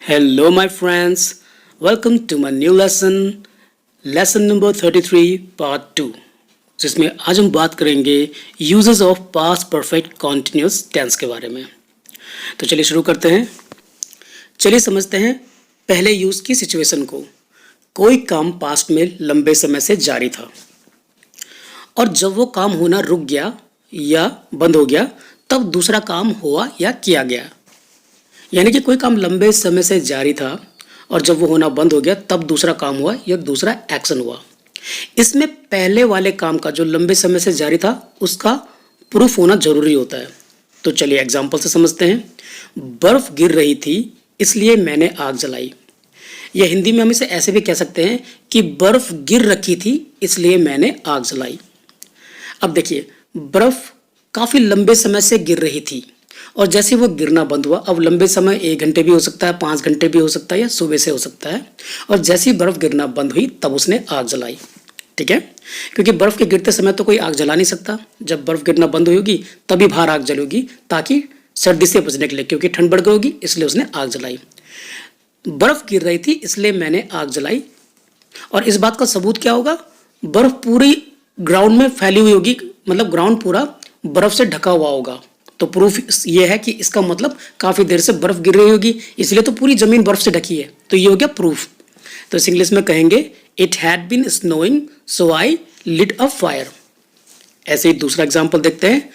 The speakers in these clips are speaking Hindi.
Hello, my friends. Welcome to my new lesson number 33, part 2, जिसमें आज हम बात करेंगे uses of past perfect continuous tense के बारे में। तो चलिए शुरू करते हैं। चलिए समझते हैं पहले यूज की सिचुएशन को। कोई काम पास्ट में लंबे समय से जारी था और जब वो काम होना रुक गया या बंद हो गया तब दूसरा काम हुआ या किया गया। यानी कि कोई काम लंबे समय से जारी था और जब वो होना बंद हो गया तब दूसरा काम हुआ या दूसरा एक्शन हुआ। इसमें पहले वाले काम का जो लंबे समय से जारी था उसका प्रूफ होना जरूरी होता है। तो चलिए एग्जाम्पल से समझते हैं। बर्फ गिर रही थी इसलिए मैंने आग जलाई। या हिंदी में हम इसे ऐसे भी कह सकते हैं कि बर्फ गिर रखी थी इसलिए मैंने आग जलाई। अब देखिए, बर्फ काफी लंबे समय से गिर रही थी और जैसे वो गिरना बंद हुआ, अब लंबे समय 1 घंटे भी हो सकता है, 5 घंटे भी हो सकता है या सुबह से हो सकता है, और जैसे ही बर्फ गिरना बंद हुई तब उसने आग जलाई। ठीक है, क्योंकि बर्फ के गिरते समय तो कोई आग जला नहीं सकता। जब बर्फ गिरना बंद होगी तभी बाहर आग जलेगी ताकि सर्दी से बचने के लिए, क्योंकि ठंड बढ़ गई होगी इसलिए उसने आग जलाई। बर्फ गिर रही थी इसलिए मैंने आग जलाई। और इस बात का सबूत क्या होगा? बर्फ पूरी ग्राउंड में फैली हुई होगी, मतलब ग्राउंड पूरा बर्फ से ढका हुआ होगा। तो प्रूफ ये है कि इसका मतलब काफी देर से बर्फ गिर रही होगी, इसलिए तो पूरी जमीन बर्फ से ढकी है। तो ये हो गया प्रूफ। तो इस इंग्लिश में कहेंगे it had been snowing so I lit a fire. ऐसे ही दूसरा एग्जाम्पल देखते हैं।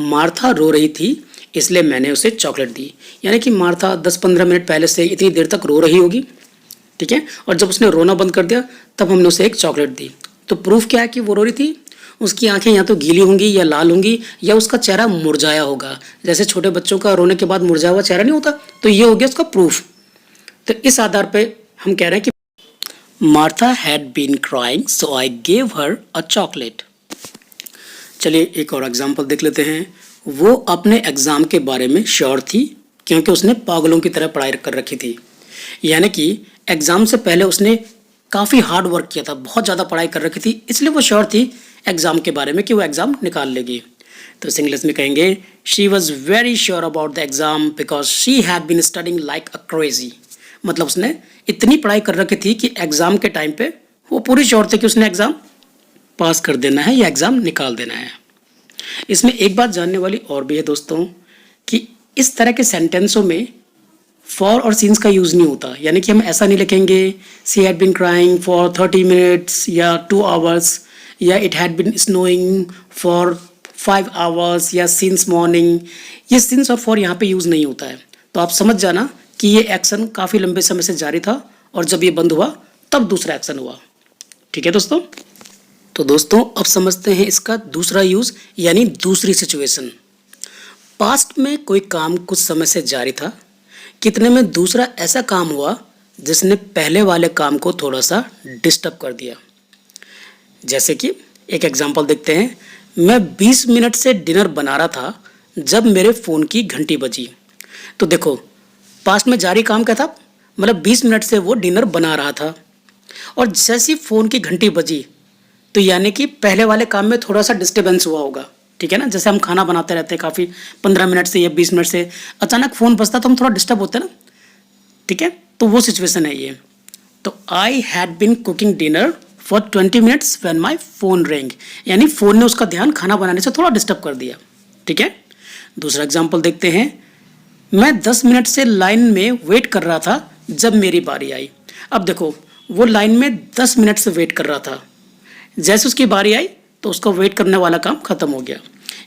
मार्था रो रही थी इसलिए मैंने उसे चॉकलेट दी। यानी कि मार्था 10-15 मिनट पहले से इतनी देर तक रो रही होगी। ठीक है, और जब उसने रोना बंद कर दिया तब हमने उसे एक चॉकलेट दी। तो प्रूफ क्या है कि वो रो रही थी? उसकी आंखें या तो गीली होंगी या लाल होंगी या उसका चेहरा मुरझाया होगा। जैसे छोटे बच्चों का रोने के बाद मुरझाया हुआ चेहरा नहीं होता, तो ये हो गया उसका प्रूफ। तो इस आधार पे हम कह रहे हैं कि Martha had been crying so I gave her a chocolate. चलिए एक और एग्जाम्पल देख लेते हैं। वो अपने एग्जाम के बारे में श्योर थी क्योंकि उसने पागलों की तरह पढ़ाई कर रखी थी। यानी कि एग्जाम से पहले उसने काफ़ी हार्ड वर्क किया था, बहुत ज़्यादा पढ़ाई कर रखी थी, इसलिए वो श्योर थी एग्जाम के बारे में कि वो एग्जाम निकाल लेगी। तो इस इंग्लिश में कहेंगे she was very sure about the exam because she had been studying like a crazy. मतलब उसने इतनी पढ़ाई कर रखी थी कि एग्जाम के टाइम पे वो पूरी श्योर थे कि उसने एग्जाम पास कर देना है या एग्जाम निकाल देना है। इसमें एक बात जानने वाली और भी है दोस्तों कि इस तरह के सेंटेंसों में फॉर और सीन्स का यूज़ नहीं होता। यानी कि हम ऐसा नहीं लिखेंगे she had been crying for 30 minutes या 2 आवर्स या it had been snowing for 5 hours या सिंस मॉर्निंग। ये सिंस और फॉर यहाँ पे यूज़ नहीं होता है। तो आप समझ जाना कि ये एक्शन काफ़ी लंबे समय से जारी था और जब ये बंद हुआ तब दूसरा एक्शन हुआ। ठीक है दोस्तों? तो दोस्तों अब समझते हैं इसका दूसरा यूज़ यानी दूसरी सिचुएशन। पास्ट में कोई काम कुछ समय से जारी था, कितने में दूसरा ऐसा काम हुआ जिसने पहले वाले काम को थोड़ा सा डिस्टर्ब कर दिया। जैसे कि एक एग्जांपल देखते हैं। मैं 20 मिनट से डिनर बना रहा था जब मेरे फ़ोन की घंटी बजी। तो देखो, पास्ट में जारी काम क्या था? मतलब 20 मिनट से वो डिनर बना रहा था और जैसी फ़ोन की घंटी बजी तो यानी कि पहले वाले काम में थोड़ा सा डिस्टर्बेंस हुआ होगा। ठीक है ना, जैसे हम खाना बनाते रहते हैं काफ़ी 15 मिनट से या 20 मिनट से, अचानक फ़ोन बजता तो हम थोड़ा डिस्टर्ब होते हैं ना। ठीक है, तो वो सिचुएशन है ये। तो I had been cooking dinner for 20 minutes when my phone ring. यानी फ़ोन ने उसका ध्यान खाना बनाने से थोड़ा डिस्टर्ब कर दिया। ठीक है, दूसरा एग्जाम्पल देखते हैं। मैं 10 मिनट से लाइन में वेट कर रहा था जब मेरी बारी आई। अब देखो, वो लाइन में 10 मिनट से वेट कर रहा था, जैसे उसकी बारी आई तो उसका वेट करने वाला काम खत्म हो गया।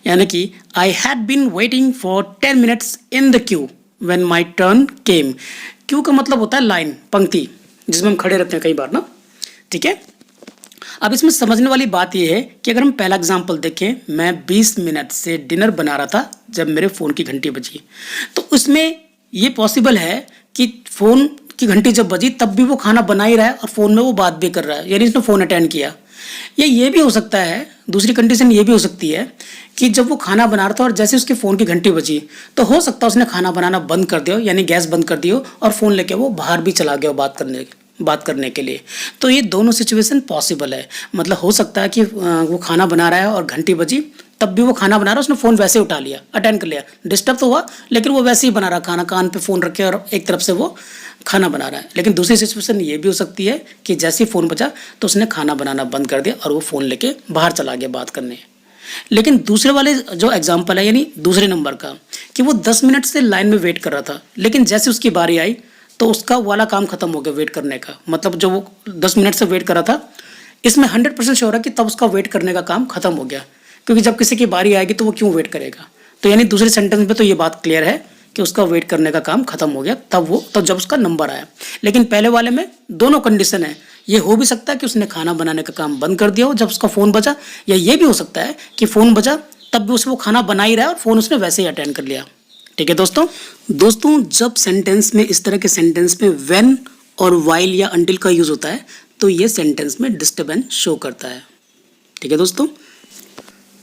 यानी कि I had been waiting for 10 minutes in the queue when my turn came. Queue का मतलब होता है लाइन, पंक्ति, जिसमें हम खड़े रहते हैं कई बार ना। ठीक है, अब इसमें समझने वाली बात यह है कि अगर हम पहला एग्जाम्पल देखें, मैं 20 मिनट से डिनर बना रहा था जब मेरे फ़ोन की घंटी बजी, तो उसमें ये पॉसिबल है कि फ़ोन की घंटी जब बजी तब भी वो खाना बना ही रहा है और फ़ोन में वो बात भी कर रहा है, यानी उसने फ़ोन अटेंड किया। या ये भी हो सकता है, दूसरी कंडीशन ये भी हो सकती है कि जब वो खाना बना रहा था और जैसे उसके फ़ोन की घंटी बजी तो हो सकता है उसने खाना बनाना बंद कर दिया, यानी गैस बंद कर दियो और फ़ोन लेके वो बाहर भी चला गया बात करने के लिए। तो ये दोनों सिचुएशन पॉसिबल है। मतलब हो सकता है कि वो खाना बना रहा है और घंटी बजी तब भी वो खाना बना रहा है, उसने फ़ोन वैसे उठा लिया, अटेंड कर लिया, डिस्टर्ब तो हुआ लेकिन वो वैसे ही बना रहा, खाना कान पे फ़ोन रखे और एक तरफ से वो खाना बना रहा है। लेकिन दूसरी सिचुएशन ये भी हो सकती है कि जैसे ही फ़ोन बजा तो उसने खाना बनाना बंद कर दिया और वो फ़ोन लेके बाहर चला गया बात करने। लेकिन दूसरे वाले जो एग्जाम्पल है यानी दूसरे नंबर का, कि वो 10 मिनट से लाइन में वेट कर रहा था, लेकिन जैसे उसकी बारी आई तो उसका वाला काम खत्म हो गया वेट करने का, मतलब जो वो 10 मिनट से वेट कर रहा था, इसमें 100% श्योर है कि तब उसका वेट करने का काम खत्म हो गया, क्योंकि जब किसी की बारी आएगी तो वो क्यों वेट करेगा। तो यानी दूसरे सेंटेंस में तो ये बात क्लियर है कि उसका वेट करने का काम खत्म हो गया तब जब उसका नंबर आया। लेकिन पहले वाले में दोनों कंडीशन है, ये हो भी सकता है कि उसने खाना बनाने का काम बंद कर दिया हो जब उसका फ़ोन बजा, या ये भी हो सकता है कि फ़ोन बजा तब भी उसे वो खाना बना ही रहा है और फ़ोन उसने वैसे ही अटेंड कर लिया। ठीक है दोस्तों जब सेंटेंस में इस तरह के सेंटेंस में व्हेन और व्हाइल या अंटिल का यूज़ होता है तो ये सेंटेंस में डिस्टर्बेंस शो करता है। ठीक है दोस्तों,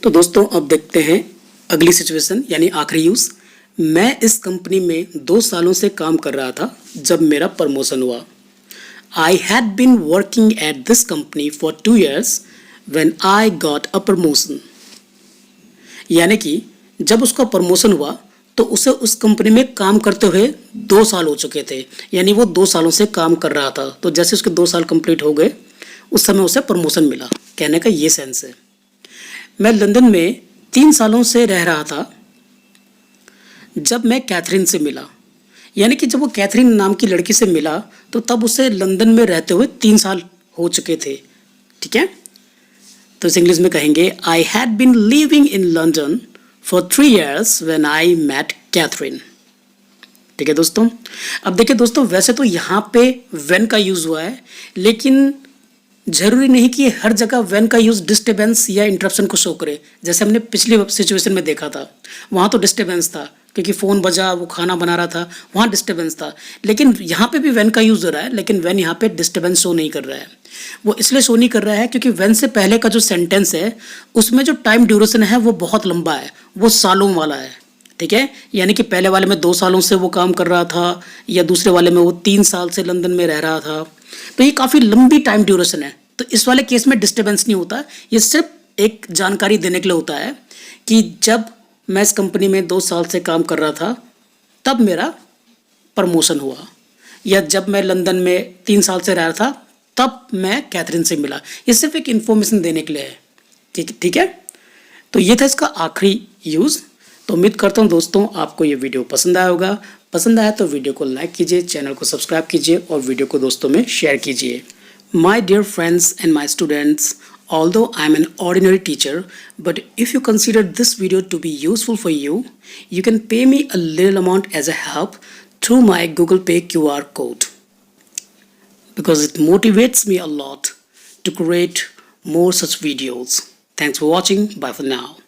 तो दोस्तों अब देखते हैं अगली सिचुएशन यानी आखिरी यूज़। मैं इस कंपनी में 2 सालों से काम कर रहा था जब मेरा प्रमोशन हुआ। I had been working at this company for 2 years when I got a promotion. यानी कि जब उसका प्रमोशन हुआ तो उसे उस कंपनी में काम करते हुए 2 साल हो चुके थे, यानी वो 2 सालों से काम कर रहा था। तो जैसे उसके 2 साल कंप्लीट हो गए उस समय उसे प्रमोशन मिला, कहने का ये सेंस है। मैं लंदन में 3 सालों से रह रहा था जब मैं कैथरीन से मिला, यानी कि जब वो कैथरीन नाम की लड़की से मिला तो तब उसे लंदन में रहते हुए 3 साल हो चुके थे। ठीक है, तो इस इंग्लिश में कहेंगे I had been living in London for 3 years when I met Catherine. ठीक है दोस्तों, अब देखिए दोस्तों वैसे तो यहाँ पे व्हेन का यूज़ हुआ है, लेकिन जरूरी नहीं कि हर जगह व्हेन का यूज़ डिस्टर्बेंस या इंटरप्शन को शो करे। जैसे हमने पिछली सिचुएशन में देखा था, वहाँ तो डिस्टर्बेंस था क्योंकि फ़ोन बजा, वो खाना बना रहा था, वहाँ डिस्टर्बेंस था। लेकिन यहाँ पे भी व्हेन का यूज़ हो रहा है, लेकिन व्हेन यहाँ पे डिस्टर्बेंस शो नहीं कर रहा है। वो इसलिए शो नहीं कर रहा है क्योंकि व्हेन से पहले का जो सेंटेंस है उसमें जो टाइम ड्यूरेशन है वो बहुत लंबा है, वो सालों वाला है। ठीक है, यानी कि पहले वाले में 2 सालों से वो काम कर रहा था या दूसरे वाले में वो 3 साल से लंदन में रह रहा था, तो ये काफ़ी लंबी टाइम ड्यूरेशन है। तो इस वाले केस में डिस्टर्बेंस नहीं होता, ये सिर्फ एक जानकारी देने के लिए होता है कि जब मैं इस कंपनी में 2 साल से काम कर रहा था तब मेरा प्रमोशन हुआ, या जब मैं लंदन में 3 साल से रह रहा था तब मैं कैथरीन से मिला। ये सिर्फ एक इन्फॉर्मेशन देने के लिए है। ठीक है, तो ये था इसका आखिरी यूज़। तो उम्मीद करता हूँ दोस्तों आपको ये वीडियो पसंद आया होगा। पसंद आया तो वीडियो को लाइक कीजिए, चैनल को सब्सक्राइब कीजिए और वीडियो को दोस्तों में शेयर कीजिए। My dear friends and my students, although I am an ordinary teacher, but if you consider this video to be useful for you, you can pay me a little amount as a help through my Google Pay QR code, because it motivates me a lot to create more such videos. Thanks for watching. Bye for now.